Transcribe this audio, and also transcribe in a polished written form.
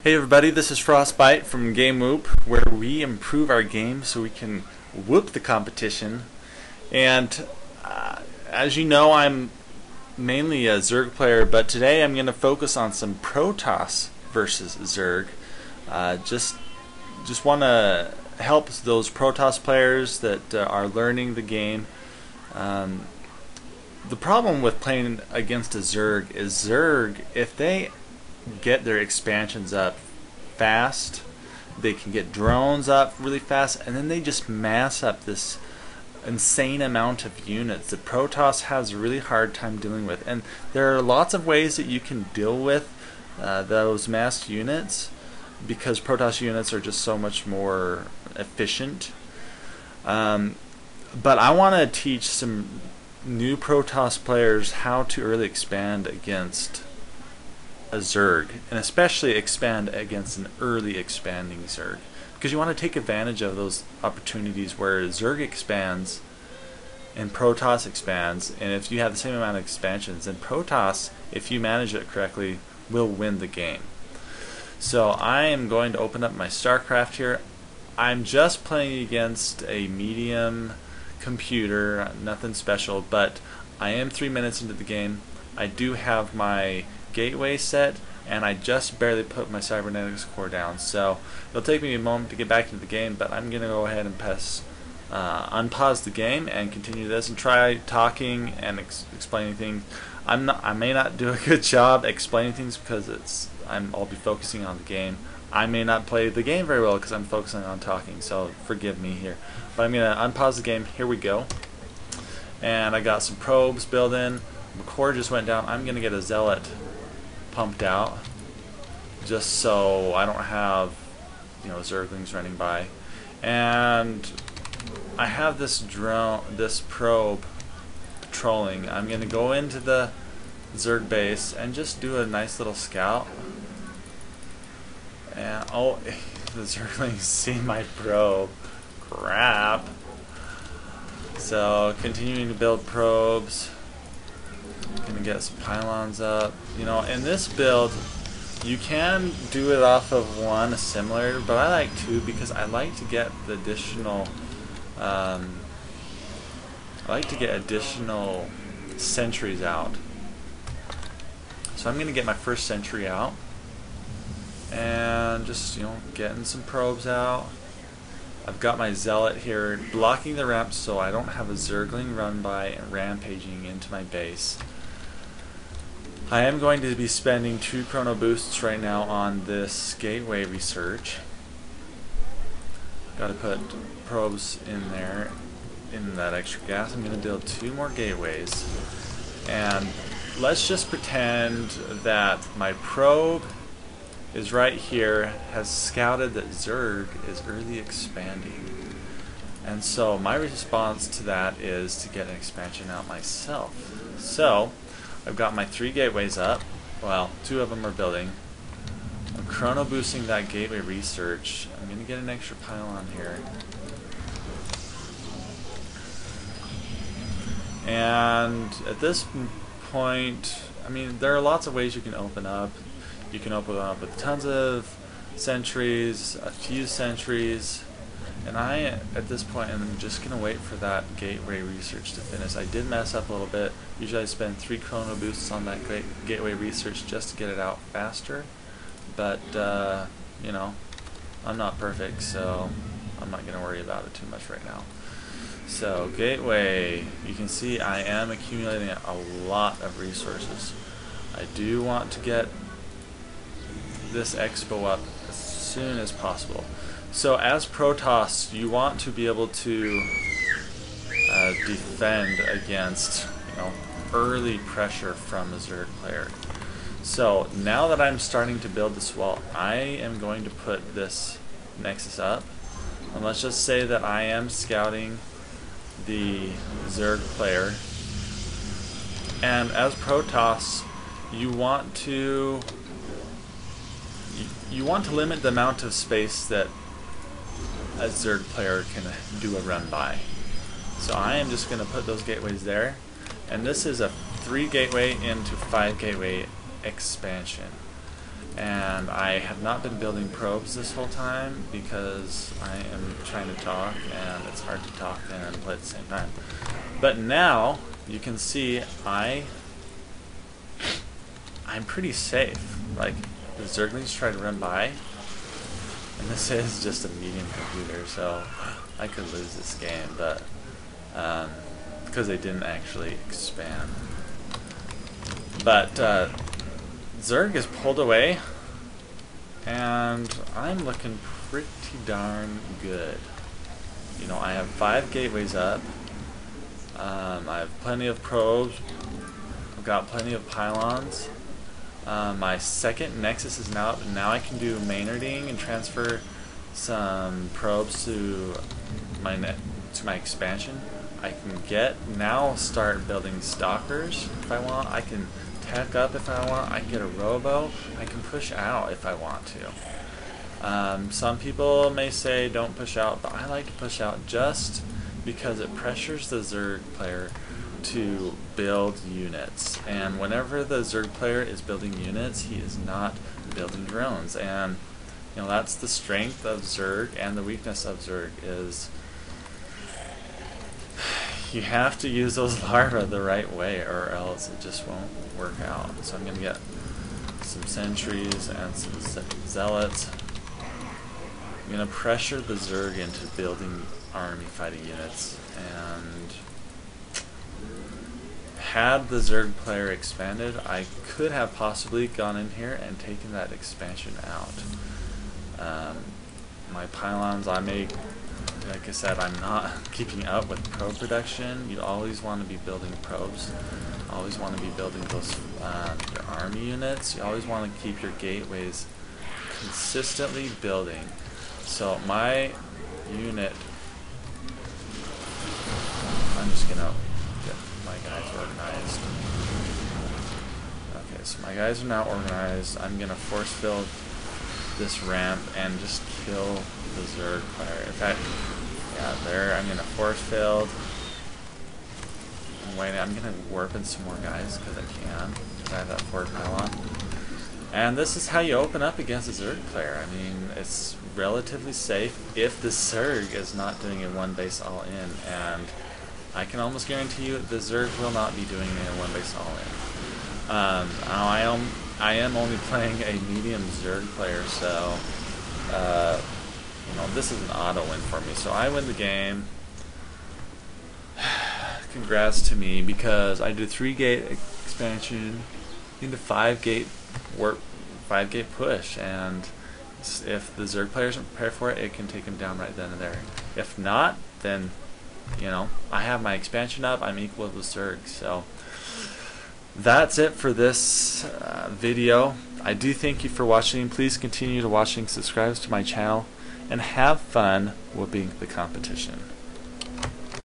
Hey everybody, this is Frostbite from Game Whoop, where we improve our game so we can whoop the competition. And as you know, I'm mainly a Zerg player, but today I'm going to focus on some Protoss versus Zerg. Just want to help those Protoss players that are learning the game. The problem with playing against a Zerg is if they get their expansions up fast, they can get drones up really fast, and then they just mass up this insane amount of units that Protoss has a really hard time dealing with. And there are lots of ways that you can deal with those massed units, because Protoss units are just so much more efficient. But I want to teach some new Protoss players how to early expand against a Zerg, and especially expand against an early expanding Zerg, because you want to take advantage of those opportunities where Zerg expands and Protoss expands, and if you have the same amount of expansions, then Protoss, if you manage it correctly, will win the game. So I am going to open up my StarCraft here. I'm just playing against a medium computer, nothing special, but I am 3 minutes into the game. I do have my gateway set, and I just barely put my cybernetics core down, so it'll take me a moment to get back into the game, but I'm going to go ahead and unpause the game and continue this and try talking and explaining things. I may not do a good job explaining things because I'll be focusing on the game. I may not play the game very well because I'm focusing on talking, so forgive me here. But I'm going to unpause the game. Here we go. And I got some probes built in. The core just went down. I'm going to get a zealot pumped out, just so I don't have, Zerglings running by. And I have this probe patrolling. I'm going to go into the Zerg base and just do a nice little scout. And oh, the Zerglings see my probe. Crap. So continuing to build probes. Gonna get some pylons up. In this build, you can do it off of one assimilator, but I like two because I like to get the additional. I like to get additional sentries out. So I'm gonna get my first sentry out, and just getting some probes out. I've got my zealot here blocking the ramp so I don't have a Zergling run by and rampaging into my base. I am going to be spending 2 chrono boosts right now on this gateway research. Got to put probes in there, in that extra gas. I'm going to build 2 more gateways, and let's just pretend that my probe is right here, has scouted that Zerg is early expanding, and so my response to that is to get an expansion out myself. So I've got my 3 gateways up. Well, 2 of them are building. I'm chrono boosting that gateway research. I'm going to get an extra pylon here. And at this point, there are lots of ways you can open up. You can open up with tons of sentries, a few sentries, and at this point, am just going to wait for that gateway research to finish. I did mess up a little bit. Usually I spend 3 chrono boosts on that gateway research just to get it out faster, but I'm not perfect, so I'm not going to worry about it too much right now. So gateway, you can see I am accumulating a lot of resources. I do want to get this expo up as soon as possible. So as Protoss, you want to be able to defend against early pressure from a Zerg player. So now that I'm starting to build this wall, I am going to put this nexus up, and let's just say that I am scouting the Zerg player, and as Protoss, you want to limit the amount of space that a Zerg player can do a run by. So I am just going to put those gateways there, and this is a 3 gateway into 5 gateway expansion. and I have not been building probes this whole time because I am trying to talk, and it's hard to talk and play at the same time. But now you can see I'm pretty safe. Like, the Zerglings try to run by, and this is just a medium computer, so I could lose this game, but because they didn't actually expand. But Zerg is pulled away, and I'm looking pretty darn good. You know, I have 5 gateways up. I have plenty of probes. I've got plenty of pylons. My second nexus is now up, and now I can do Maynarding and transfer some probes to my expansion. I can now start building stalkers if I want. I can tech up if I want. I can get a robo. I can push out if I want to. Some people may say don't push out, but I like to push out just because it pressures the Zerg player to build units. And whenever the Zerg player is building units, he is not building drones. And you know, that's the strength of Zerg, and the weakness of Zerg is you have to use those larvae the right way, or else it just won't work out. So I'm going to get some sentries and some zealots. I'm going to pressure the Zerg into building army fighting units, and had the Zerg player expanded, I could have possibly gone in here and taken that expansion out. My pylons, like I said, I'm not keeping up with probe production. You always want to be building probes. Always want to be building those your army units. You always want to keep your gateways consistently building. So my unit, I'm just gonna get my guys organized. Okay, so my guys are now organized. I'm gonna force build this ramp and just kill the Zerg player. In fact, yeah, there, I'm gonna force field. I'm gonna warp in some more guys because I can. I have that forward pylon. And this is how you open up against a Zerg player. I mean, it's relatively safe if the Zerg is not doing a one base all in, and I can almost guarantee you the Zerg will not be doing a one base all in. I am only playing a medium Zerg player, so you know, this is an auto win for me. So I win the game. Congrats to me, because I did 3-gate expansion into 5-gate warp, 5-gate push, and if the Zerg player isn't prepared for it, it can take him down right then and there. If not, then you know, I have my expansion up. I'm equal with Zerg. So that's it for this video. I do thank you for watching. Please continue to watching, subscribe to my channel, and have fun whooping the competition.